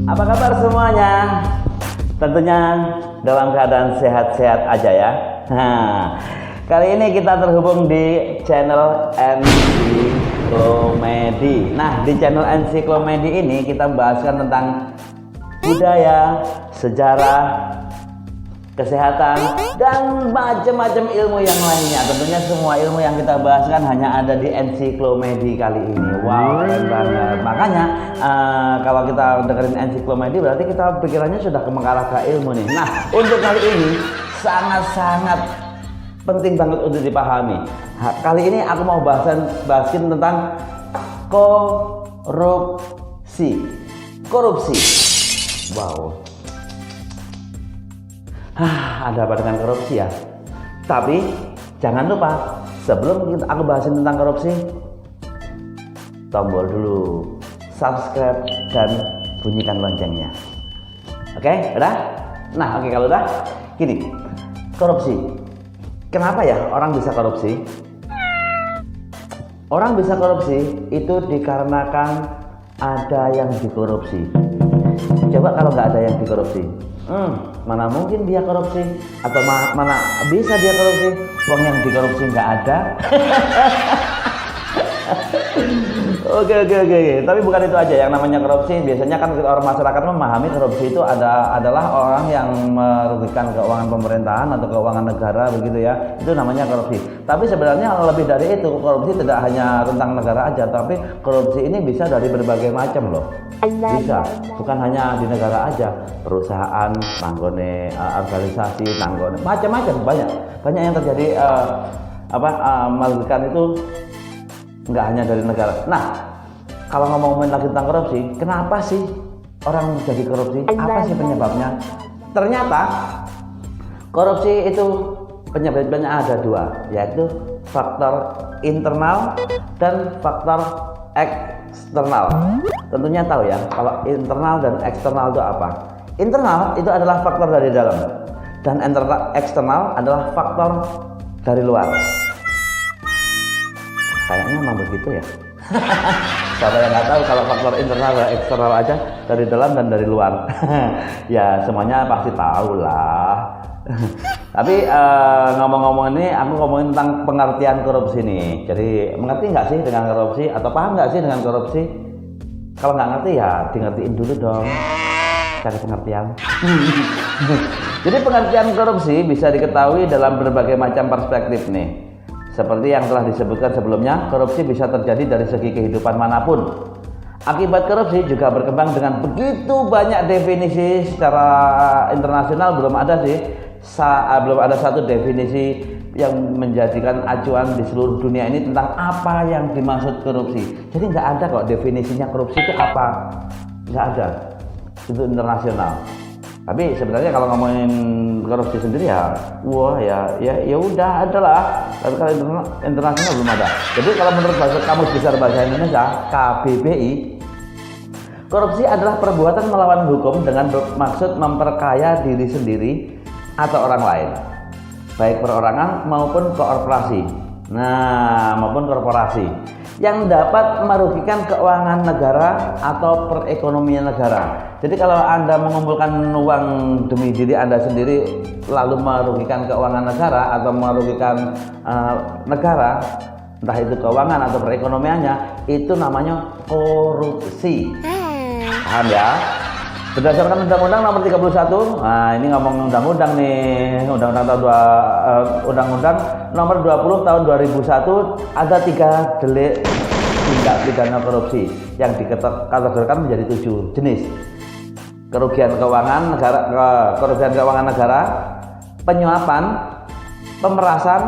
Apa kabar semuanya? Tentunya dalam keadaan sehat-sehat aja ya. Nah, kali ini kita terhubung di channel Ensiklomedi. Nah, di channel Ensiklomedi ini kita membahaskan tentang budaya, sejarah, kesehatan, dan macam-macam ilmu yang lainnya. Tentunya semua ilmu yang kita bahaskan hanya ada di Ensiklomedi kali ini. Wow, keren banget. Makanya kalau kita dengerin Ensiklomedi berarti kita pikirannya sudah mengarah ke ilmu nih. Nah, untuk kali ini sangat-sangat penting banget untuk dipahami. Kali ini aku mau bahasin tentang korupsi. Wow. Ada apa dengan korupsi ya? Tapi jangan lupa sebelum aku bahasin tentang korupsi, tombol dulu subscribe dan bunyikan loncengnya. Oke, udah? Nah, oke, kalau udah, gini, korupsi. Kenapa ya orang bisa korupsi? Orang bisa korupsi itu dikarenakan ada yang dikorupsi. Coba kalau nggak ada yang dikorupsi, mana mungkin dia korupsi, atau mana bisa dia korupsi? Uang yang dikorupsi nggak ada. Oke. Tapi bukan itu aja yang namanya korupsi. Biasanya kan orang masyarakat memahami korupsi itu adalah orang yang merugikan keuangan pemerintahan atau keuangan negara begitu ya. Itu namanya korupsi. Tapi sebenarnya lebih dari itu. Korupsi tidak hanya tentang negara aja, tapi korupsi ini bisa dari berbagai macam loh. Bisa, bukan hanya di negara aja, perusahaan, tanggone, organisasi, tanggone, macam-macam, banyak yang terjadi merugikan itu nggak hanya dari negara. Nah, kalau ngomongin lagi tentang korupsi, kenapa sih orang jadi korupsi? Apa sih penyebabnya? Ternyata korupsi itu penyebabnya ada dua, yaitu faktor internal dan faktor eksternal. Tentunya tahu ya, kalau internal dan eksternal itu apa? Internal itu adalah faktor dari dalam, dan eksternal adalah faktor dari luar. Kayaknya memang begitu ya. Siapa yang nggak tahu kalau faktor internal dan eksternal aja, dari dalam dan dari luar. Ya semuanya pasti tahu lah. Tapi ngomong-ngomong ini, aku ngomongin tentang pengertian korupsi nih. Jadi mengerti nggak sih dengan korupsi, atau paham nggak sih dengan korupsi? Kalau nggak ngerti ya di-ngertiin dulu dong, cari pengertian. Jadi pengertian korupsi bisa diketahui dalam berbagai macam perspektif nih. Seperti yang telah disebutkan sebelumnya, korupsi bisa terjadi dari segi kehidupan manapun. Akibat korupsi juga berkembang dengan begitu banyak definisi. Secara internasional belum ada satu definisi yang menjadikan acuan di seluruh dunia ini tentang apa yang dimaksud korupsi. Jadi nggak ada kok definisinya korupsi itu apa, nggak ada. Itu internasional. Tapi sebenarnya kalau ngomongin korupsi sendiri ya, ya udah adalah. Tapi kalau internasional belum ada. Jadi kalau menurut Kamus Besar Bahasa Indonesia (KBBI), korupsi adalah perbuatan melawan hukum dengan maksud memperkaya diri sendiri atau orang lain, baik perorangan maupun korporasi. Maupun korporasi yang dapat merugikan keuangan negara atau perekonomian negara. Jadi kalau Anda mengumpulkan uang demi diri Anda sendiri lalu merugikan keuangan negara atau merugikan negara, entah itu keuangan atau perekonomiannya, itu namanya korupsi. Paham ya? Berdasarkan Undang-Undang Nomor 31, ini ngomong undang-undang nih, Undang-Undang Nomor 20 Tahun 2001, ada 3 delik tindak pidana korupsi yang dikategorikan menjadi 7 jenis. Kerugian keuangan negara, penyuapan, pemerasan,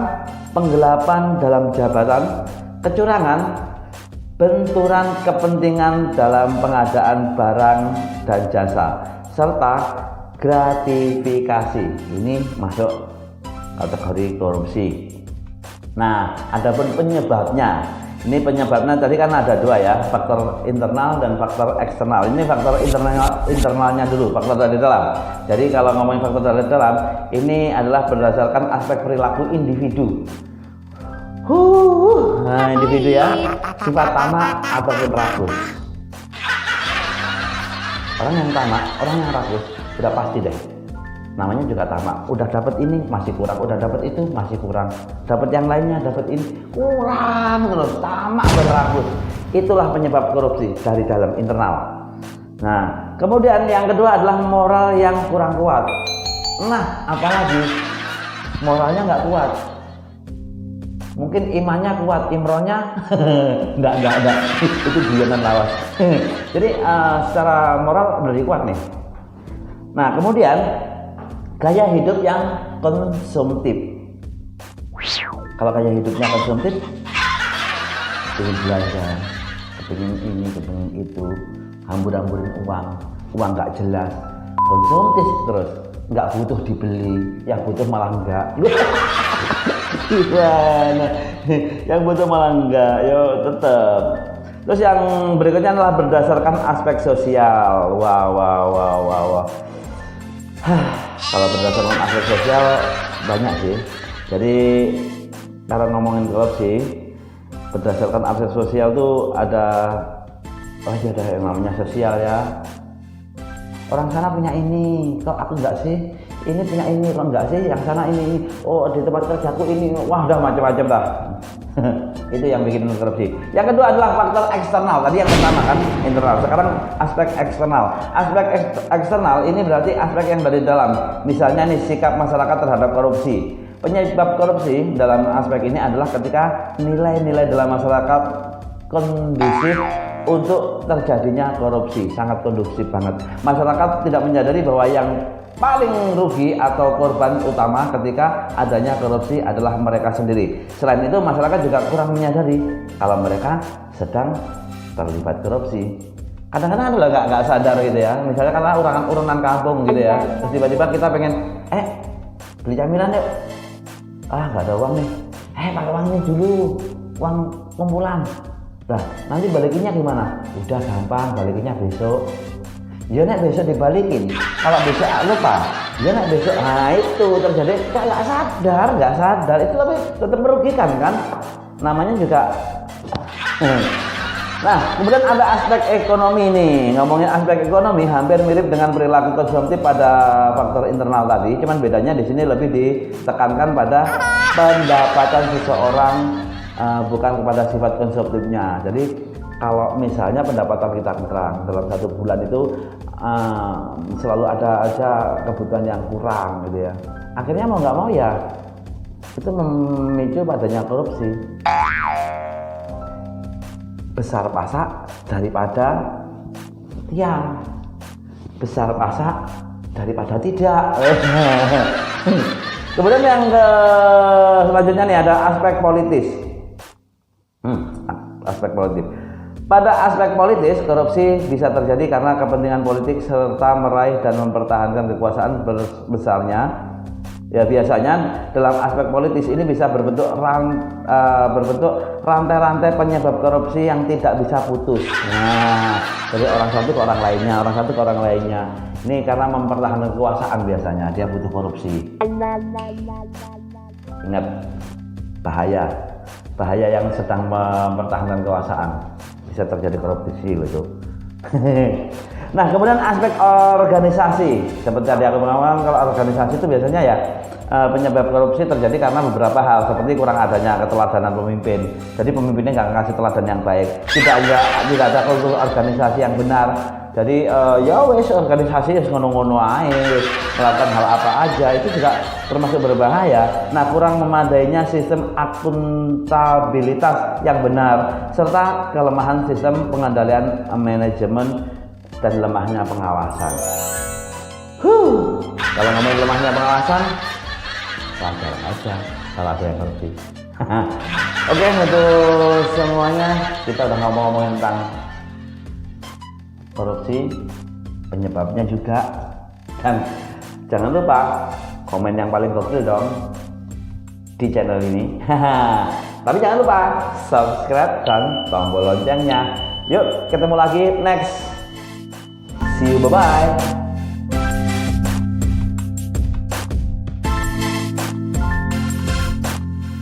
penggelapan dalam jabatan, kecurangan, benturan kepentingan dalam pengadaan barang dan jasa, serta gratifikasi. Ini masuk kategori korupsi. Nah, adapun penyebabnya. Ini penyebabnya tadi kan ada 2 ya, faktor internal dan faktor eksternal. Ini faktor internalnya dulu, faktor dari dalam. Jadi kalau ngomongin faktor dari dalam, ini adalah berdasarkan aspek perilaku individu. Nah, individu ya, sifat tamak ataupun rakus. Orang yang tamak, orang yang rakus, udah pasti deh. Namanya juga tamak. Udah dapat ini masih kurang, udah dapat itu masih kurang, dapat yang lainnya, dapat ini kurang terus. Tamak dan rakus. Itulah penyebab korupsi dari dalam internal. Nah, kemudian yang kedua adalah moral yang kurang kuat. Nah, apalagi moralnya nggak kuat. Mungkin imannya kuat, imronnya enggak. Itu guyonan lawas. Jadi secara moral lebih kuat nih. Nah, kemudian gaya hidup yang konsumtif. Kalau gaya hidupnya konsumtif, ingin belanja, kepingin ini, kepingin itu, hambur-hamburin uang nggak jelas, konsumtif terus, nggak butuh dibeli, yang butuh malah enggak. Gimana? Yang butuh malah enggak, yo tetap. Terus yang berikutnya adalah berdasarkan aspek sosial. Wow. Kalau berdasarkan aspek sosial banyak sih. Jadi kalau ngomongin korupsi, berdasarkan aspek sosial tuh ada yang namanya sosial ya. Orang sana punya ini, kok aku enggak sih? Ini punya ini, kok enggak sih? Yang sana ini. Oh, di tempat kerjaku ini. Wah, udah macam-macam dah. Itu yang bikin korupsi. Yang kedua adalah faktor eksternal. Tadi yang pertama kan internal. Sekarang aspek eksternal. Aspek eksternal ini berarti aspek yang dari dalam. Misalnya nih sikap masyarakat terhadap korupsi. Penyebab korupsi dalam aspek ini adalah ketika nilai-nilai dalam masyarakat kondusif untuk terjadinya korupsi, sangat kondusif banget. Masyarakat tidak menyadari bahwa yang paling rugi atau korban utama ketika adanya korupsi adalah mereka sendiri. Selain itu, masyarakat juga kurang menyadari kalau mereka sedang terlibat korupsi. Kadang-kadang adalah nggak sadar gitu ya. Misalnya karena urunan kampung gitu ya, terus tiba-tiba kita pengen beli camilan yuk. Nggak ada uang nih. Pakai uang ini dulu, uang kumpulan. Nah, nanti balikinnya gimana? Udah gampang, balikinnya besok. Ya nek besok dibalikin. Kalau besok lupa, ya nek besok. Nah itu terjadi nggak sadar. Itu lebih tetap merugikan kan? Namanya juga. Nah, kemudian ada aspek ekonomi nih. Ngomongin aspek ekonomi hampir mirip dengan perilaku konsumtif pada faktor internal tadi. Cuman bedanya di sini lebih ditekankan pada pendapatan seseorang. Bukan kepada sifat konsumtifnya. Jadi kalau misalnya pendapatan kita kurang dalam satu bulan itu selalu ada aja kebutuhan yang kurang gitu ya. Akhirnya mau nggak mau ya itu memicu padanya korupsi. Besar pasak daripada tiang, besar pasak daripada tidak. Kemudian yang selanjutnya nih ada aspek politis. Aspek politik. Pada aspek politis, korupsi bisa terjadi karena kepentingan politik serta meraih dan mempertahankan kekuasaan besarnya. Ya biasanya dalam aspek politis ini bisa berbentuk rantai-rantai penyebab korupsi yang tidak bisa putus. Nah, dari orang satu ke orang lainnya, orang satu ke orang lainnya. Ini karena mempertahankan kekuasaan biasanya dia butuh korupsi. Ingat bahaya yang sedang mempertahankan kekuasaan, bisa terjadi korupsi itu. Nah, kemudian aspek organisasi. Seperti tadi aku mengatakan, kalau organisasi itu biasanya ya penyebab korupsi terjadi karena beberapa hal, seperti kurang adanya keteladanan pemimpin. Jadi pemimpinnya nggak ngasih teladan yang baik. Tidak ada kultur organisasi yang benar. Jadi ya wes organisasi ya ngono-ngono aja, melakukan hal apa aja, itu juga termasuk berbahaya. Nah, kurang memadainya sistem akuntabilitas yang benar serta kelemahan sistem pengendalian manajemen dan lemahnya pengawasan. Kalau ngomongin lemahnya pengawasan, wajar aja kalau ada yang korupsi. Oke, untuk semuanya kita udah ngomong-ngomongin tentang korupsi, penyebabnya juga, dan jangan lupa komen yang paling gokil dong di channel ini. Tapi jangan lupa subscribe dan tombol loncengnya. Yuk ketemu lagi next. See you, bye bye.